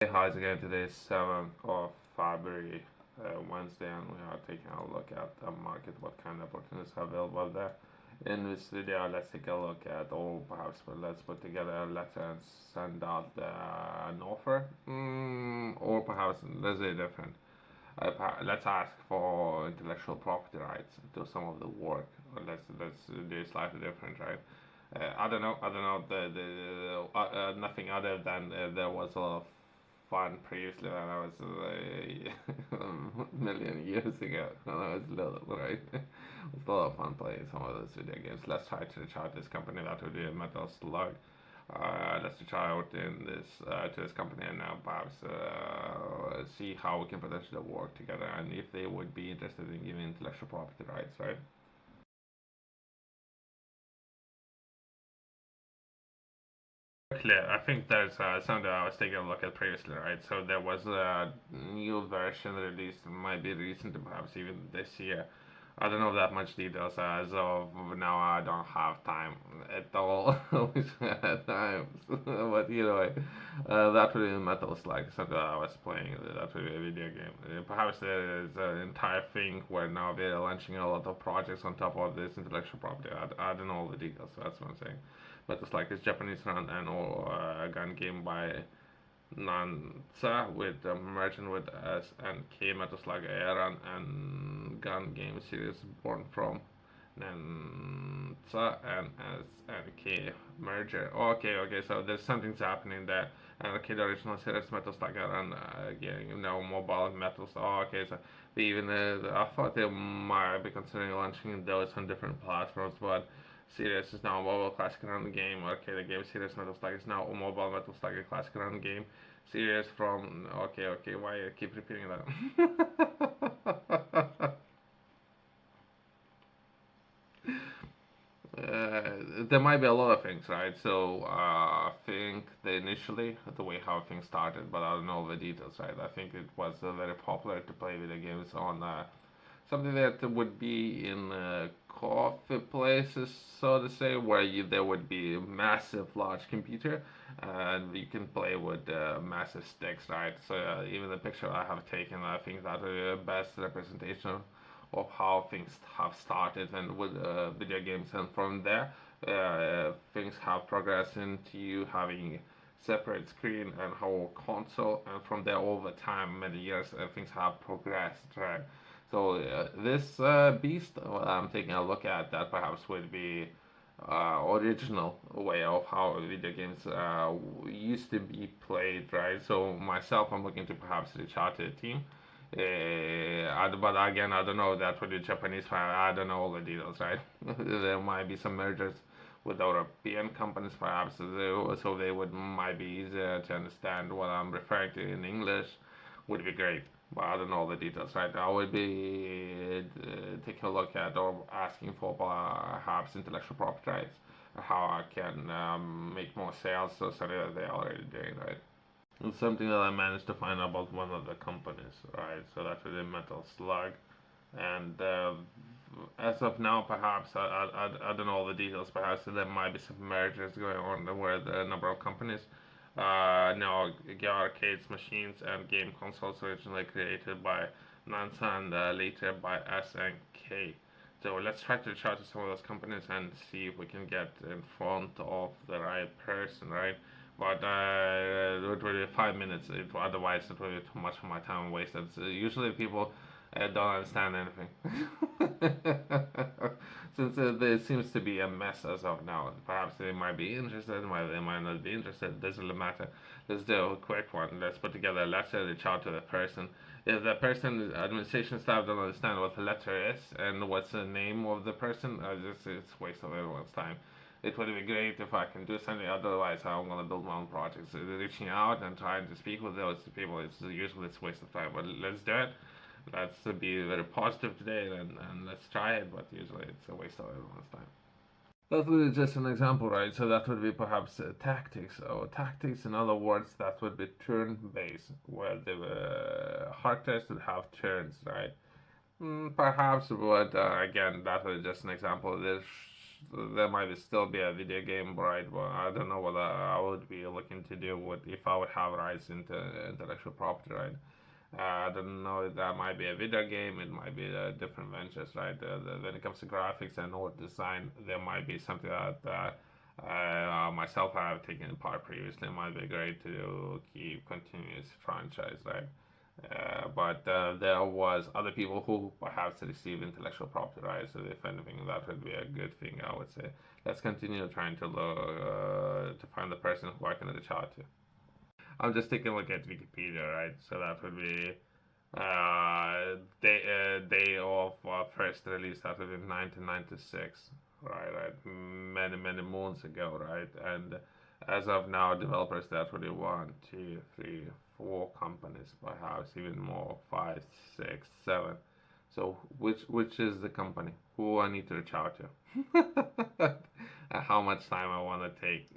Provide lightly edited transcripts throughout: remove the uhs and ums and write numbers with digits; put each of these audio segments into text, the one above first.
Hey, how's it going? Today is 7th of February, Wednesday, and we are taking a look at the market, what kind of opportunities are available there. In this video, let's take a look at, or perhaps let's put together a letter and send out an offer. Or perhaps let's do different. Let's ask for intellectual property rights to some of the work. Let's do slightly different, right? I don't know. I don't know. Nothing other than there was a lot of fun previously when I was a million years ago when I was little, right? It was a lot of fun playing some of those video games. Let's try to reach out this company that would be a Metal Slug. Let's try out in this to this company and now perhaps see how we can potentially work together and if they would be interested in giving intellectual property rights, right? Clear. I think there's something I was taking a look at previously, right? So there was a new version released, might be recent, perhaps even this year. I don't know that much details as of now. I don't have time at all. I wish I had time, but that would be Metal Slug, something I was playing. That would be a video game. Perhaps there is an entire thing where now they're launching a lot of projects on top of this intellectual property. I don't know all the details. So that's what I'm saying. But it's like it's Japanese run and or gun game by Nanza with merging with SNK Metal Slug Aran and gun game series born from Nanza and SNK merger. Okay, so there's something's happening there. And okay, the original series Metal Slug Aran again, mobile metals. Oh, okay, so they even I thought they might be considering launching those on different platforms, but Sirius is now a mobile classic around the game. Okay, the game Sirius Metal Slug is now a mobile Metal Slug a classic around the game. Sirius from okay, why you keep repeating that? There might be a lot of things, right? So I think initially the way how things started, but I don't know the details, right? I think it was very popular to play video games on something that would be in coffee places, so to say, where there would be a massive, large computer, and you can play with massive sticks, right? So even the picture I have taken, I think that is the best representation of how things have started and with video games, and from there, things have progressed into you having separate screen and whole console, and from there over time, many years, things have progressed, right? So this beast, I'm taking a look at that perhaps would be original way of how video games used to be played, right? So myself, I'm looking to perhaps reach out to the team. But again, I don't know that with the Japanese fan. I don't know all the details, right? There might be some mergers with European companies, perhaps, so they would might be easier to understand what I'm referring to in English. Would be great, but I don't know all the details, right? I would be taking a look at or asking for perhaps intellectual property rights, how I can make more sales, so something that they're already doing, right? It's something that I managed to find out about one of the companies, right? So that's within Metal Slug. And as of now, perhaps, I don't know all the details, perhaps there might be some mergers going on where the number of companies now arcades, machines, and game consoles originally created by Nansa and later by SNK. So let's try to reach out to some of those companies and see if we can get in front of the right person, right? But it will be 5 minutes. Otherwise, it will be too much of my time wasted. So usually, people don't understand anything. Since there seems to be a mess as of now. Perhaps they might be interested, they might not be interested. Doesn't really matter. Let's do a quick one. Let's put together a letter, reach out to the person. If the person, administration staff don't understand what the letter is and what's the name of the person, it's a waste of everyone's time. It would be great if I can do something. Otherwise, I'm gonna build my own projects. Reaching out and trying to speak with those people, it's usually it's a waste of time. But let's do it. Let's be very positive today and let's try it. But usually, it's a waste of everyone's time. That would be just an example, right? So that would be perhaps tactics, or tactics. In other words, that would be turn-based, where the characters would have turns, right? Perhaps, but again, that was just an example. there might still be a video game, right? But I don't know what I would be looking to do with if I would have rights into intellectual property, right? I don't know. That might be a video game. It might be different ventures, right? When it comes to graphics and or design, there might be something that myself I have taken part previously. It might be great to keep continuous franchise, right? But there was other people who perhaps received intellectual property rights. So if anything, that would be a good thing. I would say. Let's continue trying to find the person who I can reach out to. I'm just taking a look at Wikipedia, right? So that would be day of first release. That would be 1996, right? Many moons ago, right? And as of now, developers that would be one, two, three, four companies, perhaps even more, five, six, seven. So which is the company? Who I need to reach out to? How much time I want to take?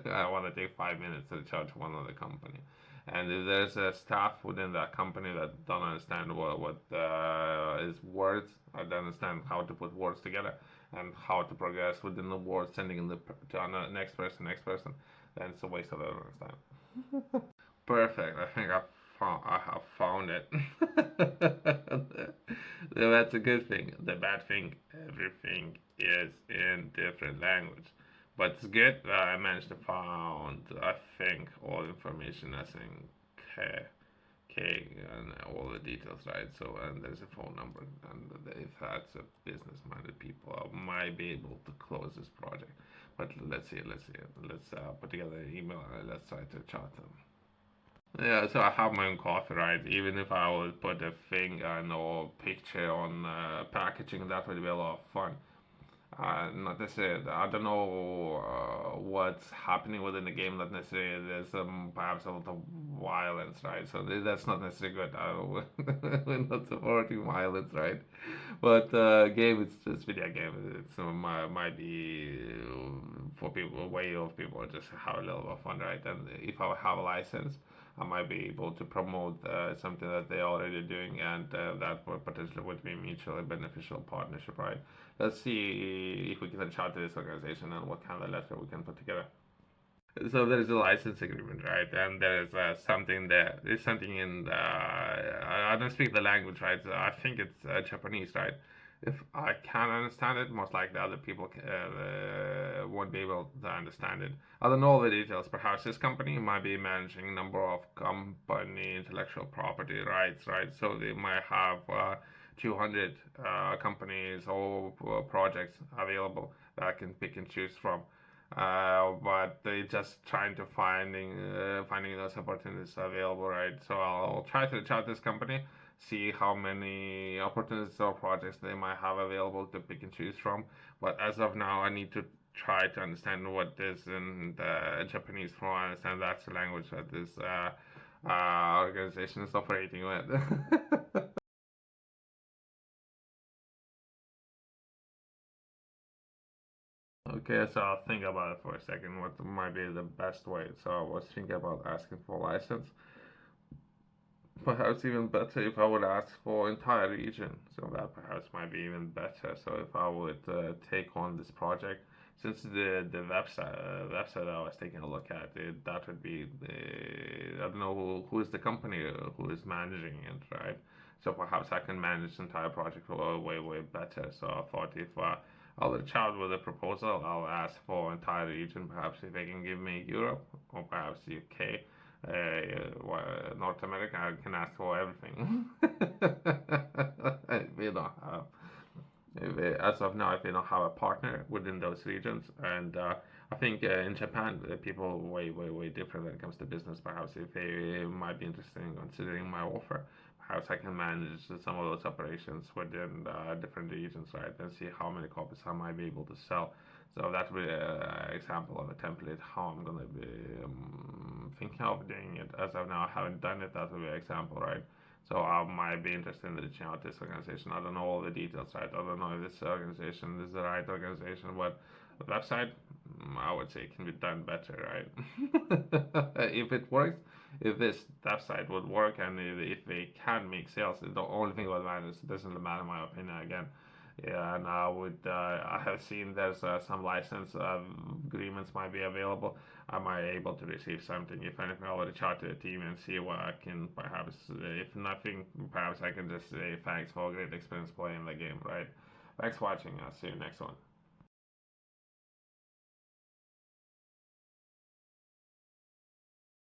I want to take 5 minutes to reach out to one other company. And if there's a staff within that company that don't understand what is words, I don't understand how to put words together and how to progress within the words, sending the to another next person, then it's a waste of everyone's time. Perfect. I think I have found it. That's a good thing. The bad thing, everything is in different language. But it's good that I managed to find, I think, all information as in K, K and all the details, right? So, and there's a phone number. And if that's a business-minded people, I might be able to close this project. But let's see. Let's put together an email and let's try to chat them. Yeah, so I have my own coffee, right? Even if I would put a thing or picture on packaging, that would be a lot of fun. Not necessarily, I don't know what's happening within the game. Not necessarily, there's perhaps a lot of violence, right? So that's not necessarily good. We're not supporting violence, right? But game, it's just video game. It's might be for people, way of people just have a little bit of fun, right? And if I have a license, I might be able to promote something that they're already doing, and that would potentially would be mutually beneficial partnership, right? Let's see if we can reach out to this organization and what kind of letter we can put together. So there is a license agreement, right? And there is something there. There's something in the, I don't speak the language, right? So I think it's Japanese, right? If I can understand it, most likely other people won't be able to understand it. I don't know all the details. Perhaps this company might be managing a number of company intellectual property rights, right? So they might have 200 companies or projects available that I can pick and choose from. But they just trying to finding those opportunities available, right? So I'll try to reach out this company, see how many opportunities or projects they might have available to pick and choose from. But as of now, I need to try to understand what this in the Japanese for. I understand that's the language that this organization is operating with. Okay, so I'll think about it for a second. What might be the best way? So I was thinking about asking for a license. Perhaps even better if I would ask for entire region. So that perhaps might be even better. So if I would take on this project, since the website I was taking a look at, that would be I don't know who is the company who is managing it, right? So perhaps I can manage the entire project way better. So I thought if I'll reach out with a proposal, I'll ask for entire region. Perhaps if they can give me Europe or perhaps UK, North America, I can ask for everything. If we don't have, as of now, if we don't have a partner within those regions, and I think in Japan, people are way different when it comes to business. Perhaps if they might be interested in considering my offer, perhaps I can manage some of those operations within different regions, right, and see how many copies I might be able to sell. So that would be an example of a template how I'm gonna be thinking of doing it. As of now, I haven't done it. That would be an example, right? So I might be interested in reaching out to this organization. I don't know all the details, right? I don't know if this organization is the right organization, but the website, I would say, can be done better, right? If it works, if this website would work and if they can make sales, the only thing that matters, it doesn't matter my opinion again, Yeah, and I have seen there's some license agreements might be available. I might be able to receive something. If anything, I'll reach out to the team and see what I can perhaps, if nothing, perhaps I can just say thanks for a great experience playing the game, right? Thanks for watching. I'll see you next one.